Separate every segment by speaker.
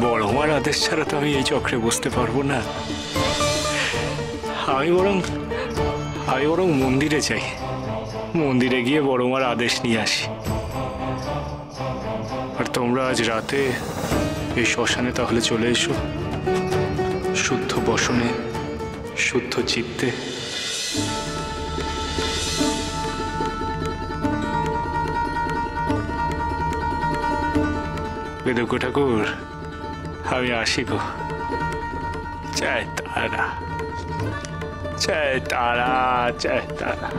Speaker 1: বড় মার আদেশ ছাড়া তো আমি এই চক্রে বসতে পারবো না। আমি বরং মন্দিরে যাই, মন্দিরে গিয়ে বড় মার আদেশ নিয়ে আসি। আর তোমরা আজ রাতে এই শ্মশানে তাহলে চলে এসো, শুদ্ধ বসনে শুদ্ধ চিত্তে। বেদজ্ঞ ঠাকুর, আমি আসি গো। জয় তারা, জয় তারা, জয় তারা।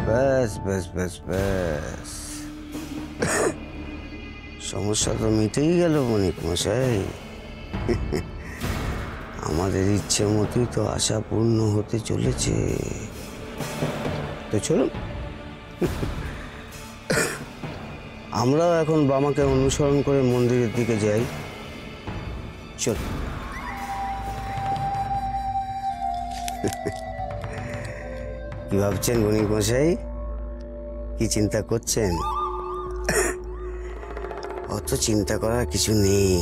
Speaker 2: ব্যাস ব্যাস ব্যাস ব্যাস, সমস্যা তো মিটেই গেল বণিক মশাই। আমাদের ইচ্ছে মতোই তো আশা পূর্ণ হতে চলেছে। তো চলুন, আমরাও এখন বামাকে অনুসরণ করে মন্দিরের দিকে যাই। চল। কি ভাবছেন বণিক মশাই? কি চিন্তা করছেন? অত চিন্তা করার কিছু নেই,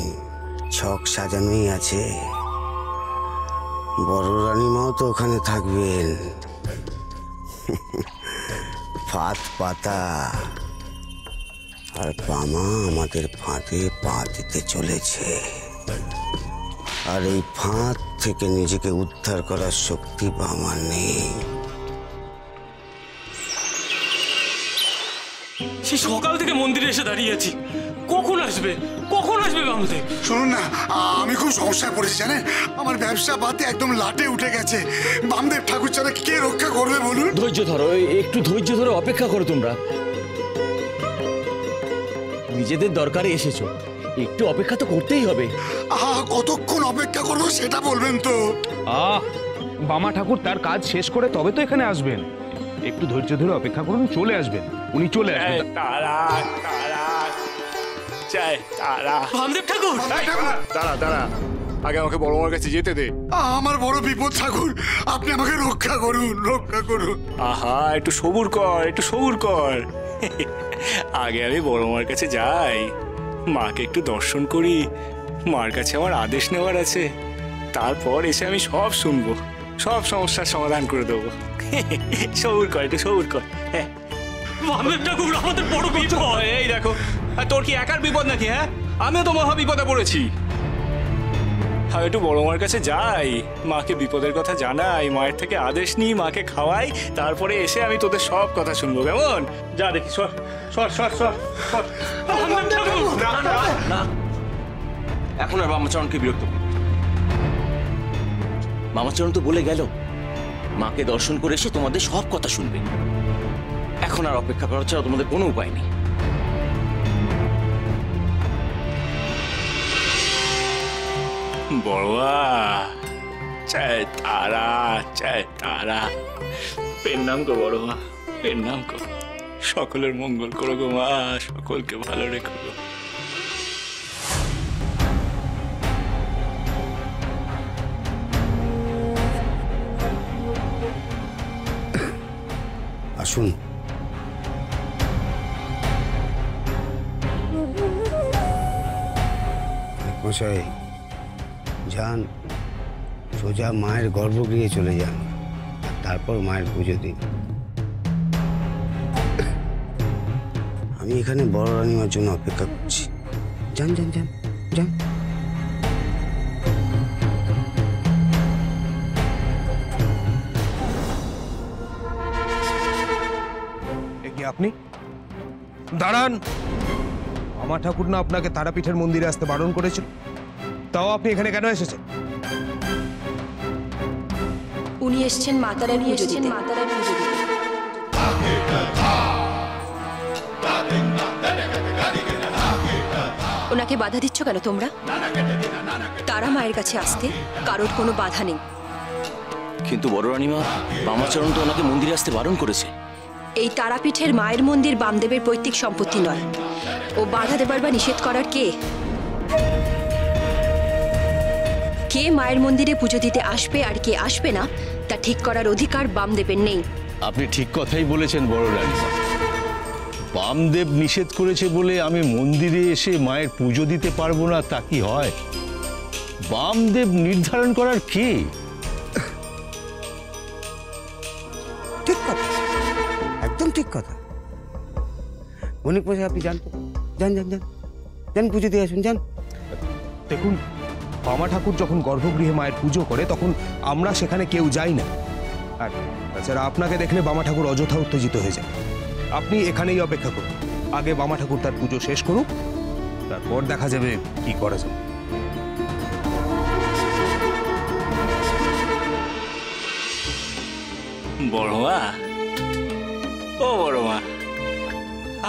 Speaker 2: ছক সাজানোই আছে। বড় রানীমাও তো ওখানে থাকবেন। ফাঁদ পাতা, আর বামা আমাদের ফাঁদে পা দিতে চলেছে। আর এই ফাঁদ থেকে নিজেকে উদ্ধার করার শক্তি বামার নেই।
Speaker 1: সে সকাল থেকে মন্দিরে এসে দাঁড়িয়ে আছি, কখন আসবে বামদেব?
Speaker 3: শুনুন না, আমি খুব সমস্যায় পড়েছি জানেন। আমার ব্যবসা পাতি একদম লাটে উঠে গেছে। বামদেব ঠাকুর ছাড়া কে রক্ষা করবে বলুন?
Speaker 4: ধৈর্য ধরো, একটু ধৈর্য ধরে অপেক্ষা করো। তোমরা নিজেদের দরকারে এসেছো, একটু অপেক্ষা তো করতেই হবে।
Speaker 3: কতক্ষণ অপেক্ষা করবো সেটা বলবেন তো?
Speaker 5: বামা ঠাকুর তার কাজ শেষ করে তবে তো এখানে আসবেন। একটু ধৈর্য ধরে অপেক্ষা করুন, চলে আসবেন, উনি চলে আসবেন।
Speaker 1: তারা তারা, জয় তারা। বামদেব ঠাকুর, দাঁড়া দাঁড়া, আগে আমাকে বড় মার কাছে যেতে দে।
Speaker 3: আমার বড় বিপদ ঠাকুর, আপনি আমাকে রক্ষা করুন, রক্ষা করুন।
Speaker 1: আহা, একটু সবুর কর, একটু সবুর কর। আগে আমি বড় মার কাছে যাই, মাকে একটু দর্শন করি। মার কাছে আমার আদেশ নেওয়ার আছে, তারপর এসে আমি সব শুনবো, সব সমস্যার সমাধান করে দেবো। সবুর কর, একটু সবুর কর। হ্যাঁ, বামদেব ঠাকুর, আমাদের বড় বিপদ। এই দেখো, তোর কি একার বিপদ নাকি? হ্যাঁ, আমিও তো মহা বিপদে পড়েছি। আমি একটু বড় মার কাছে যাই, মাকে বিপদের কথা জানাই, মায়ের থেকে আদেশ নিই, মাকে খাওয়াই, তারপরে এসে আমি তোদের সব কথা শুনবো। কেমন? যা দেখি, সর সর সর সর।
Speaker 4: না, এখন আর বামাচরণকে বিরক্ত করো। বামাচরণ তো বলে গেল মাকে দর্শন করে এসে তোমাদের সব কথা শুনবে। এখন আর অপেক্ষা করার ছাড়া তোমাদের কোনো উপায় নেই।
Speaker 1: বড়ুয়া, জয় তারা, জয় তারা। পেন নাম গো বড়ুয়া, পেন নাম গো। সকলের মঙ্গল করো গো মা, সকলকে ভালো রেখো গো।
Speaker 2: আসুন। মশাই যান, সোজা মায়ের গর্ভগৃহে চলে যান, তারপর মায়ের পুজো দিন। আমি এখানে বড় রানীমার জন্য অপেক্ষা করছি। যান যান যান যান।
Speaker 5: আপনি দাঁড়ান। বামা ঠাকুর না আপনাকে তারাপীঠের মন্দিরে আসতে বারণ করেছিল, তাও আপনি এখানে কেন এসেছেন?
Speaker 6: উনি এসেছেন মাতারার পুজো দিতে। ওনাকে বাধা দিচ্ছ কেন তোমরা? তারা মায়ের কাছে আসতে কারোর কোনো বাধা নেই।
Speaker 4: কিন্তু বড় রানীমা, বামাচরণ তো ওনাকে মন্দিরে আসতে বারণ করেছে।
Speaker 6: এই তারাপীঠের মায়ের মন্দির বামদেবের পৈতৃক সম্পত্তি নয়। ও বাধা দেবার বা নিষেধ করার কে? কে মায়ের মন্দিরে পুজো দিতে আসবে আর কে আসবে না তা ঠিক করার অধিকার বামদেবের নেই।
Speaker 7: আপনি ঠিক কথাই বলেছেন বড় রানীমা। বামদেব নিষেধ করেছে বলে আমি মন্দিরে এসে মায়ের পুজো দিতে পারবো না তা কি হয়? বামদেব নির্ধারণ করার কে?
Speaker 2: ঠিক কথা, একদম ঠিক কথা। অনেক মশাই আপনি যান তো, যান যান যান যান, পুজো দিয়ে আসুন, যান।
Speaker 5: দেখুন, বামা ঠাকুর যখন গর্ভগৃহে মায়ের পুজো করে তখন আমরা সেখানে কেউ যাই না। আর তাছাড়া আপনাকে দেখলে বামা ঠাকুর অযথা উত্তেজিত হয়ে যায়। আপনি এখানেই অপেক্ষা করুন, আগে বামা ঠাকুর তার পুজো শেষ করুক, তারপর দেখা যাবে কি করা যাবে।
Speaker 1: বড় মা, ও বড় মা,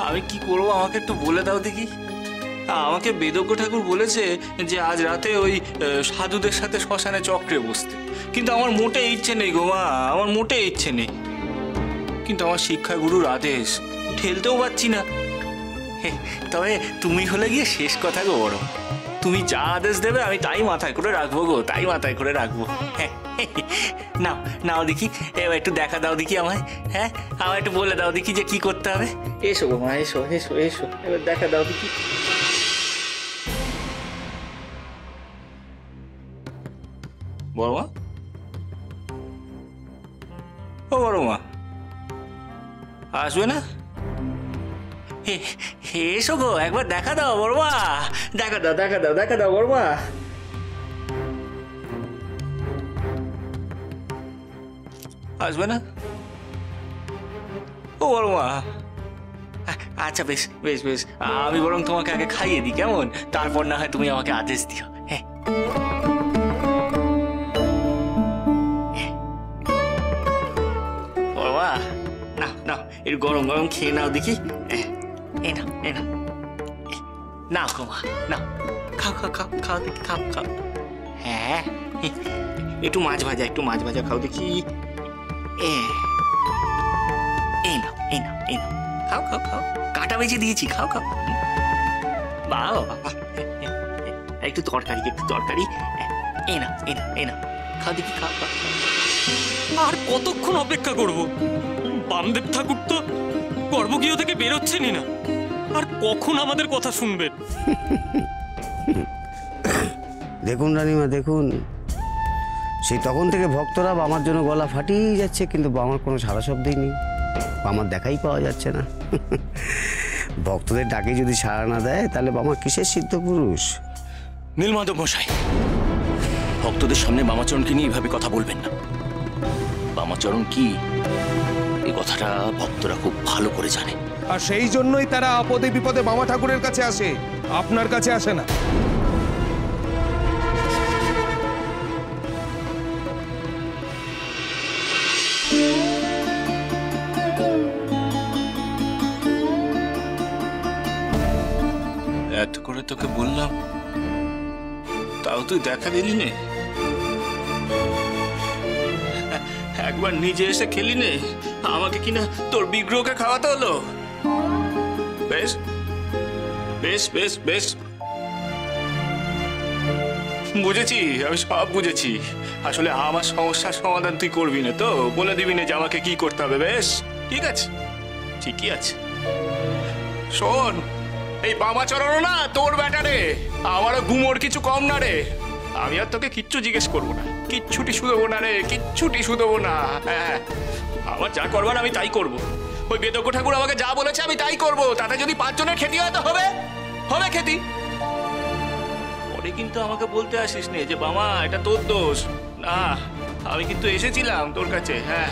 Speaker 1: আমি কি করবো আমাকে একটু বলে দাও দেখি। আমাকে বেদজ্ঞ ঠাকুর বলেছে যে আজ রাতে ওই সাধুদের সাথে শ্মশানে চক্রে বসতে, কিন্তু আমার মোটে ইচ্ছে নেই গো মা, আমার মোটে ইচ্ছে নেই। কিন্তু আমার শিক্ষাগুরুর আদেশ ঠেলতেও পারছি না। তবে তুমি হলে গিয়ে শেষ কথা গো বড়, তুমি যা আদেশ দেবে আমি তাই মাথায় করে রাখবো গো, তাই মাথায় করে রাখবো। নাও নাও দেখি, এবার একটু দেখা দাও দেখি আমায়। হ্যাঁ, আমায় একটু বলে দাও দেখি যে কি করতে হবে। এসো গো মা, এসো এসো এসো, এবার দেখা দাও দেখি। বড় মা, ও বড় মা, আসবে না? এসো গো, একবার দেখা দাও বড় মা, দেখা দাও দেখা দাও দেখা দাও বড় মা। আসবে না? ও বড় মা, আচ্ছা বেশ বেশ বেশ, আমি বরং তোমাকে আগে খাইয়ে দিই কেমন, তারপর না হয় তুমি আমাকে আদেশ দিও। হ্যাঁ, বড় মা, না না, একটু গরম গরম খেয়ে নাও দেখি। এই নাও এই নাও, নাও গো মা, নাও, খাও খাও খাও খাও দেখি, খাও খাও। হ্যাঁ, একটু মাছ ভাজা, একটু মাছ ভাজা খাও দেখি। এই নাও এই নাও এই নাও, খাও খাও খাও, কাঁটা বেঁচে দিয়েছি, খাও খাও। বাবা বাবা, একটু তরকারি একটু তরকারি। এই নাও এই নাও এই নাও, খাও দেখি, খাও খাও।
Speaker 8: আর কতক্ষণ অপেক্ষা করব? বামদেব ঠাকুর তো গর্ভগৃহ থেকে বেরোচ্ছেনই না, আর কখন আমাদের কথা শুনবেন?
Speaker 2: দেখুন রানীমা, দেখুন, সেই তখন থেকে ভক্তরা বামার জন্য গলা ফাটিয়ে যাচ্ছে, কিন্তু বামার কোনো সারা শব্দই নেই, বামার দেখাই পাওয়া যাচ্ছে না। ভক্তদের ডাকে যদি সাড়া না দেয় তাহলে বামা কিসের সিদ্ধ পুরুষ?
Speaker 4: নীলমাধব মশাই, ভক্তদের সামনে বামাচরণকে নিয়ে এভাবে কথা বলবেন না। বামাচরণ কি, এই কথাটা ভক্তরা খুব ভালো করে জানে।
Speaker 5: আর সেই জন্যই তারা আপদে বিপদে বামা ঠাকুরের কাছে আসে, আপনার কাছে আসে না।
Speaker 1: এত করে তোকে বললাম, তাও তুই দেখা দিলি নে, একবার নিজে এসে খেলি নে, আমাকে কিনা তোর বিগ্রহকে খাওয়াতে হলো। বেশ বেশ বেশ বেশ, বুঝেছি, আমি সব বুঝেছি। আসলে আমার সমস্যার সমাধান তুই করবি না তো, বলে দিবি না যে আমাকে কি করতে হবে। বেশ ঠিক আছে, ঠিকই আছে। শোন, এই বামাচরণও না তোর ব্যাটারে, আমারও গুমোর কিছু কম না রে। আমি আর তোকে কিচ্ছু জিজ্ঞেস করবো না, কিচ্ছুটি শুধবো না রে, কিচ্ছুটি শুধবো না। হ্যাঁ, আমার যা করবার আমি তাই করবো। ওই বেদজ্ঞ ঠাকুর আমাকে যা বলেছে আমি তাই করবো। তাতে যদি 5 জনের খেতি হয় তো হবে, হবে খেতি। পরে কিন্তু আমাকে বলতে আসিস নে যে বাবা এটা তোর দোষ। না, আমি কিন্তু এসেছিলাম তোর কাছে। হ্যাঁ,